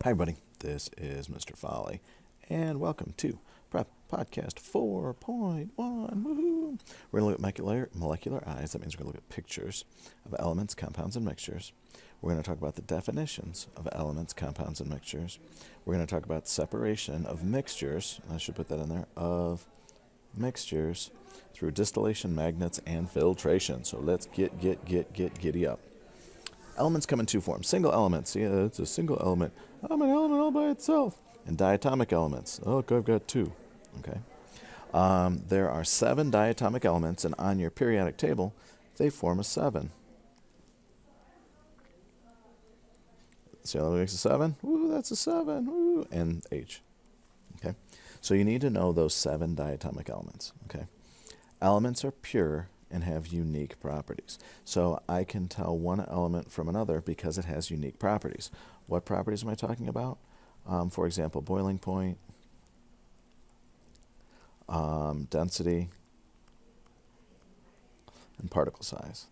Hi, everybody. This is Mr. Folly, and welcome to Prep Podcast 4.1. Woohoo! We're going to look at molecular eyes. That means we're going to look at pictures of elements, compounds, and mixtures. We're going to talk about the definitions of elements, compounds, and mixtures. We're going to talk about separation of mixtures. I should put that in there, of mixtures through distillation, magnets, and filtration. So let's get giddy up. Elements come in two forms. Single elements. Yeah, it's a single element. I'm an element all by itself. And diatomic elements. Oh, look, I've got two. Okay. There are 7 diatomic elements, and on your periodic table, they form a 7. See how that makes a 7? Woo, that's a 7. Woo, and H. Okay. So you need to know those 7 diatomic elements. Okay. Elements are pure and have unique properties. So I can tell one element from another because it has unique properties. What properties am I talking about? For example, boiling point, density, and particle size.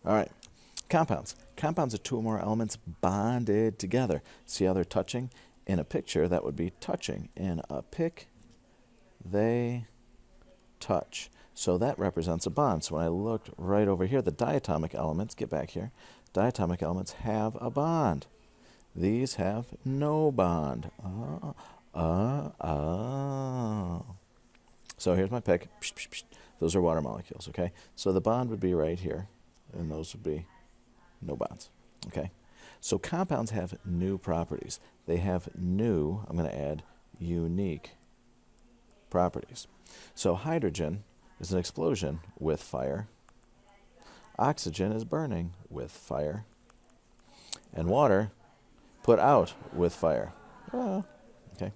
All right, compounds. Compounds are 2 or more elements bonded together. See how they're touching? In a picture, that would be touching. In a pic, they touch. So that represents a bond. So when I looked right over here, the diatomic elements, get back here, diatomic elements have a bond. These have no bond. So here's my pick. Those are water molecules, okay? So the bond would be right here, and those would be no bonds, okay? So compounds have new properties. They have new, I'm going to add unique properties. So hydrogen is an explosion with fire. Oxygen is burning with fire. And water put out with fire. Okay.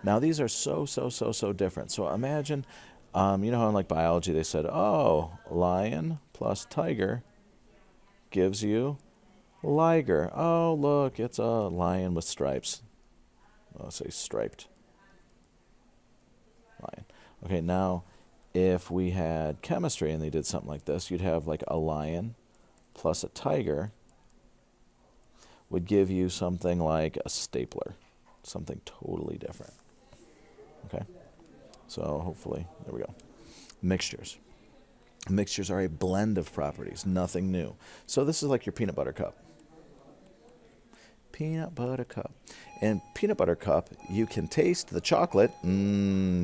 Now these are so different. So imagine, you know how in like biology they said, oh, lion plus tiger gives you liger. Oh, look, it's a lion with stripes. I'll say striped lion. Okay, now if we had chemistry and they did something like this, you'd have like a lion plus a tiger would give you something like a stapler, something totally different. Okay, so hopefully, there we go. Mixtures. Mixtures are a blend of properties, nothing new. So this is like your peanut butter cup. Peanut butter cup. In peanut butter cup, you can taste the chocolate.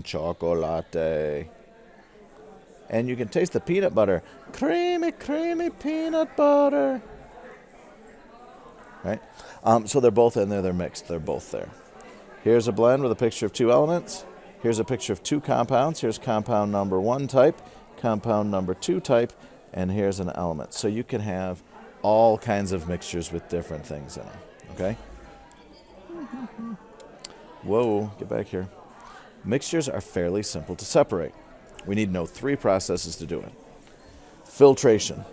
Chocolate. And you can taste the peanut butter. Creamy peanut butter. Right? So they're both in there. They're mixed. They're both there. Here's a blend with a picture of 2 elements. Here's a picture of 2 compounds. Here's compound number 1 type, compound number 2 type, and here's an element. So you can have all kinds of mixtures with different things in them. Okay? Whoa, get back here. Mixtures are fairly simple to separate. We need to know 3 processes to do it. Filtration.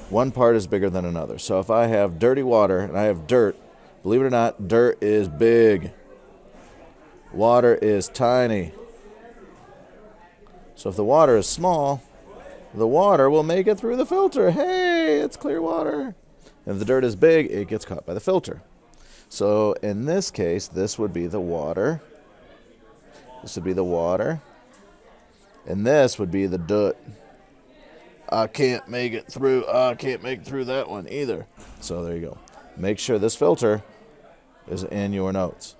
One part is bigger than another. So if I have dirty water and I have dirt, believe it or not, dirt is big. Water is tiny. So if the water is small, the water will make it through the filter. Hey, it's clear water. And if the dirt is big, it gets caught by the filter. So in this case, this would be the water. This would be the water. And this would be the dirt. I can't make it through. I can't make it through that one either. So there you go. Make sure this filter is in your notes.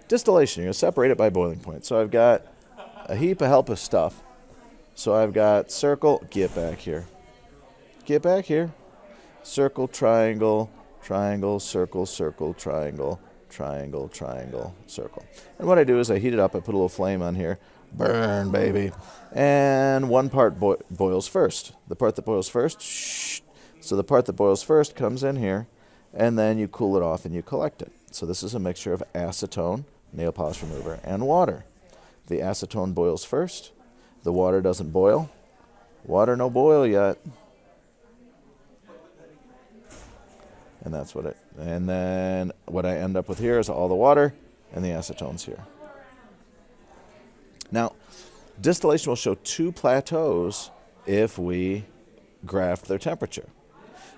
Distillation, you're going to separate it by boiling point. So I've got a heap of helpless stuff. So I've got circle, get back here. Get back here. Circle, triangle, triangle, circle, circle, triangle, triangle, triangle, circle. And what I do is I heat it up. I put a little flame on here. Burn, baby. And one part boils first. The part that boils first, so the part that boils first comes in here, and then you cool it off and you collect it. So this is a mixture of acetone, nail polish remover, and water. The acetone boils first. The water doesn't boil. Water no boil yet. And that's what and then what I end up with here is all the water and the acetones here. Now, distillation will show 2 plateaus if we graph their temperature.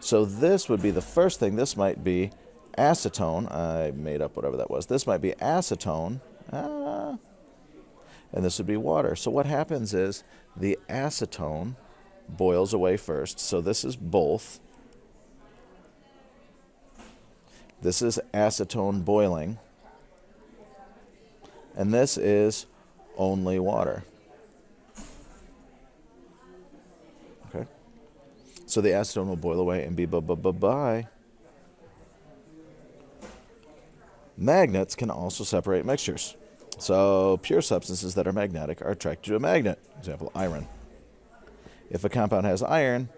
So this would be the first thing. This might be acetone. I made up whatever that was. This might be acetone. And this would be water. So what happens is the acetone boils away first. So this is both. This is acetone boiling. And this is only water. Okay. So the acetone will boil away and be bye. Magnets can also separate mixtures. So pure substances that are magnetic are attracted to a magnet. Example, iron. If a compound has iron,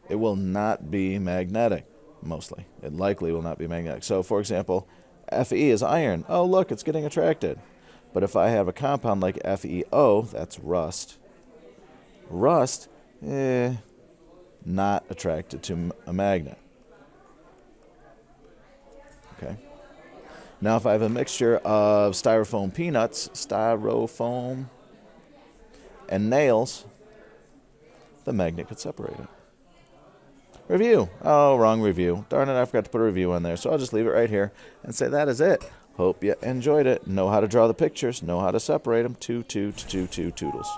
it will not be magnetic, mostly. It likely will not be magnetic. So, for example, Fe is iron. Oh, look, it's getting attracted. But if I have a compound like FeO, that's rust. Rust, not attracted to a magnet. Okay. Now, if I have a mixture of styrofoam peanuts, and nails, the magnet could separate it. Review. Oh, wrong review. Darn it, I forgot to put a review on there. So I'll just leave it right here and say that is it. Hope you enjoyed it. Know how to draw the pictures. Know how to separate them. Toodles.